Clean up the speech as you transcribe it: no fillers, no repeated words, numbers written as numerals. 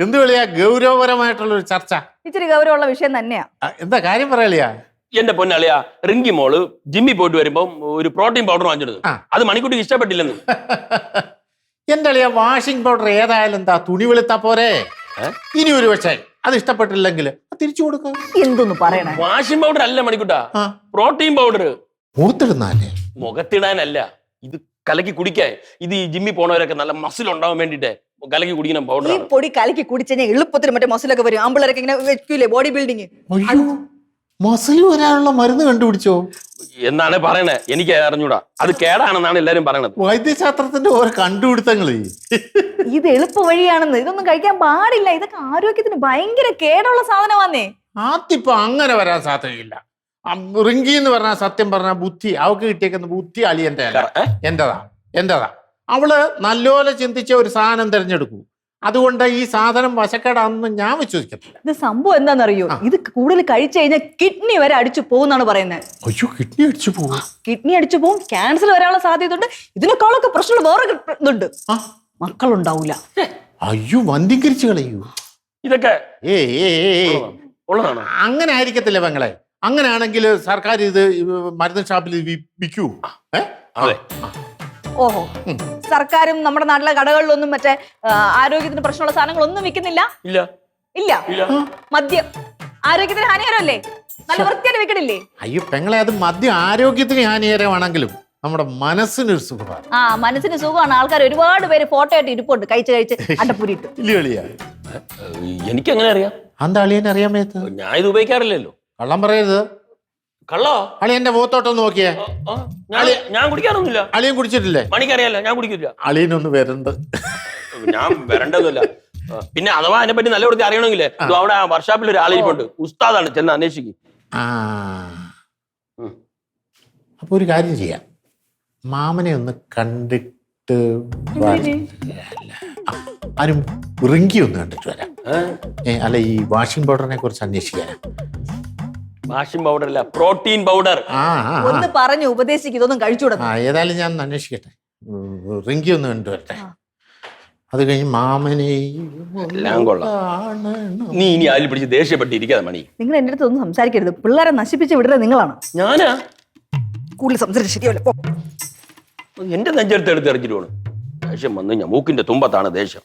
എന്ത് വിളിയാ ഗൗരവപരമായിട്ടുള്ള ഒരു ചർച്ച? ഇച്ചിരി ഗൗരവമുള്ള വിഷയം തന്നെയാ. എന്താ കാര്യം പറയലിയാ? എന്റെ പൊന്നളിയാ, റിങ്കി മോള് ജിമ്മിൽ പോയിട്ട് വരുമ്പോ ഒരു പ്രോട്ടീൻ പൗഡർ വാങ്ങിച്ചെടുത്തു. അത് മണിക്കുട്ടിക്ക് ഇഷ്ടപ്പെട്ടില്ലെന്ന്. എന്റെ അളിയാ, വാഷിംഗ് പൗഡർ ഏതായാലും എന്താ, തുണി വെളുത്താ പോരെ. ഇനി ഒരു പക്ഷേ അത് ഇഷ്ടപ്പെട്ടില്ലെങ്കിൽ തിരിച്ചു കൊടുക്കുക. എന്തൊന്ന് പറയണേ? വാഷിംഗ് പൗഡർ അല്ല മണിക്കുട്ടാ, പ്രോട്ടീൻ പൗഡർ. മുഖത്തിടുന്നാലേ? മുഖത്തിടാനല്ല, ഇത് കലക്കി കുടിക്കാൻ. ഇത് ഈ ജിമ്മിൽ പോണവരൊക്കെ നല്ല മസിൽ ഉണ്ടാവാൻ വേണ്ടിട്ട് കലക്കി കുടിക്കുന്ന പൗഡർ. ഈ പൊടി കലക്കി കുടിച്ചാൽ എളുപ്പത്തിന് മറ്റേ മസിലൊക്കെ വരും. ആമ്പിളരൊക്കെ ഇങ്ങനെ വെക്കൂലേ ബോഡി ബിൽഡിങ്. മസിൽ വരാനുള്ള മരുന്ന് കണ്ടുപിടിച്ചോ എന്നാണ് പറയണേ. എനിക്ക് അറിഞ്ഞൂടാ, അത് കേടാണെന്നാണ് എല്ലാരും പറയണത്. വൈദ്യശാസ്ത്രത്തിന്റെ ഓരോ കണ്ടുപിടുത്തങ്ങള്. ഇത് എളുപ്പ വഴിയാണെന്ന്. ഇതൊന്നും കഴിക്കാൻ പാടില്ല. ഇതൊക്കെ ആരോഗ്യത്തിന് ഭയങ്കര കേടുള്ള സാധനമാന്നേ. ആത്തിപ്പോ അങ്ങനെ വരാൻ സാധ്യതയില്ല. റിങ്കി എന്ന് പറഞ്ഞാൽ സത്യം പറഞ്ഞ ബുദ്ധി, അവക്ക് കിട്ടിയേക്കുന്ന ബുദ്ധി അളിയന്റെ അല്ല, എന്റേതാ. അവള് നല്ലപോലെ ചിന്തിച്ച ഒരു സാധനം തിരഞ്ഞെടുക്കൂ. അതുകൊണ്ട് ഈ സാധനം വശക്കേടാണെന്ന് ഞാൻ വിശ്വസിക്കത്തില്ല. ഇത് സംഭവം എന്താണെന്നറിയോ? ഇത് കൂടുതൽ കഴിച്ചു കഴിഞ്ഞാൽ കിഡ്നി വരെ അടിച്ചു പോകുന്നാണ് പറയുന്നത്. അയ്യോ, കിഡ്നി അടിച്ചു പോകും. കിഡ്നി അടിച്ചു പോകും, ക്യാൻസർ വരാനുള്ള സാധ്യത ഉണ്ട്. ഇതിനേക്കാളൊക്കെ പ്രശ്നം വേറെ ഇതുണ്ട്, മക്കളുണ്ടാവൂല. അയ്യോ, വന്ധ്യകരിച്ചു കളയൂ. ഇതൊക്കെ അങ്ങനെ ആയിരിക്കത്തില്ല പെങ്ങളെ. അങ്ങനെയാണെങ്കിൽ സർക്കാർ ഇത് മരുന്ന് ഷാപ്പിൽ വിൽക്കൂ. ഓഹോ, സർക്കാരും നമ്മുടെ നാട്ടിലെ കടകളിലൊന്നും മറ്റേ ആരോഗ്യത്തിന് പ്രശ്നമുള്ള സാധനങ്ങളൊന്നും വിൽക്കുന്നില്ല. ഇല്ല. മദ്യം ആരോഗ്യത്തിന് ഹാനികരമല്ലേ? നല്ല വൃത്തിയായിട്ട് വിൽക്കണില്ലേ? അയ്യോ പെങ്ങളെ, അത് മദ്യം ആരോഗ്യത്തിന് ഹാനികരമാണെങ്കിലും നമ്മുടെ മനസ്സിനൊരു സുഖമാണ്. മനസ്സിന് സുഖമാണ്. ആൾക്കാർ ഒരുപാട് പേര് ഫോട്ടോ ആയിട്ട് ഇരിപ്പുണ്ട് കഴിച്ച് അണ്ടപ്പൂരിട്ട്. എനിക്ക് എങ്ങനെ അറിയാം? എന്താ അളിയൻ അറിയാൻ മേത്ത്? ഞാൻ ഇത് ഉപയോഗിക്കാറില്ലല്ലോ. കള്ളം പറയരുത്. കള്ളോ? അളിയന്റെ മുഖത്തോട്ടൊന്ന് നോക്കിയേ. ഞാൻ കുടിക്കാറൊന്നുമില്ല. അളിയൻ കുടിച്ചിട്ടില്ലേ? മണിക്കറിയാലോ, ഞാൻ കുടിക്കില്ല. അളിയനൊന്ന് വരണ്ട്. ഞാൻ വരണ്ടതൊന്നുമില്ല. പിന്നെ അഥവാ അതിനെ പറ്റി നല്ല വൃത്തി അറിയണമെങ്കിലേ അവിടെ ആ വർഷാപ്പിൽ ഒരു ആളിരിപ്പുണ്ട്, ഉസ്താദാണ്, ചെന്ന് അന്വേഷിക്കും. അപ്പൊ ഒരു കാര്യം ചെയ്യാം, മാമനെ ഒന്ന് കണ്ടിട്ട് ആരും റിങ്കി ഒന്ന് കണ്ടിട്ട് വരാം. അല്ല, ഈ വാഷിംഗ് പൗഡറിനെ കുറിച്ച് അന്വേഷിക്കാനാ. വാഷിംഗ് പൗഡർ അല്ല, പ്രോട്ടീൻ പൗഡർ. ഒന്ന് പറഞ്ഞു ഉപദേശിക്കും, ഇതൊന്നും കഴിച്ചുകൂടാ. ഏതായാലും ഞാൻ അന്വേഷിക്കട്ടെ, റിങ്കി ഒന്ന് കണ്ടു വരട്ടെ. അത് കഴിഞ്ഞ് മാമനെ എല്ലാം കൊള്ളാം. നീ ഇനി അതിൽ പിടിച്ച് ദേഷ്യപ്പെട്ടിരിക്കാതെ മണി. നിങ്ങൾ എന്റെ അടുത്ത് ഒന്നും സംസാരിക്കരുത്. പിള്ളേരെ നശിപ്പിച്ച് വിടുന്നത് നിങ്ങളാണ്. ഞാനാ കൂടുതൽ സംസാരിച്ച് ശരിയല്ല. എന്റെ നെഞ്ചെടുത്ത് എടുത്ത് എറിഞ്ഞിട്ട് പോണ്. ദേഷ്യം വന്നു ഞാൻ മൂക്കിന്റെ തുമ്പത്താണ് ദേഷ്യം.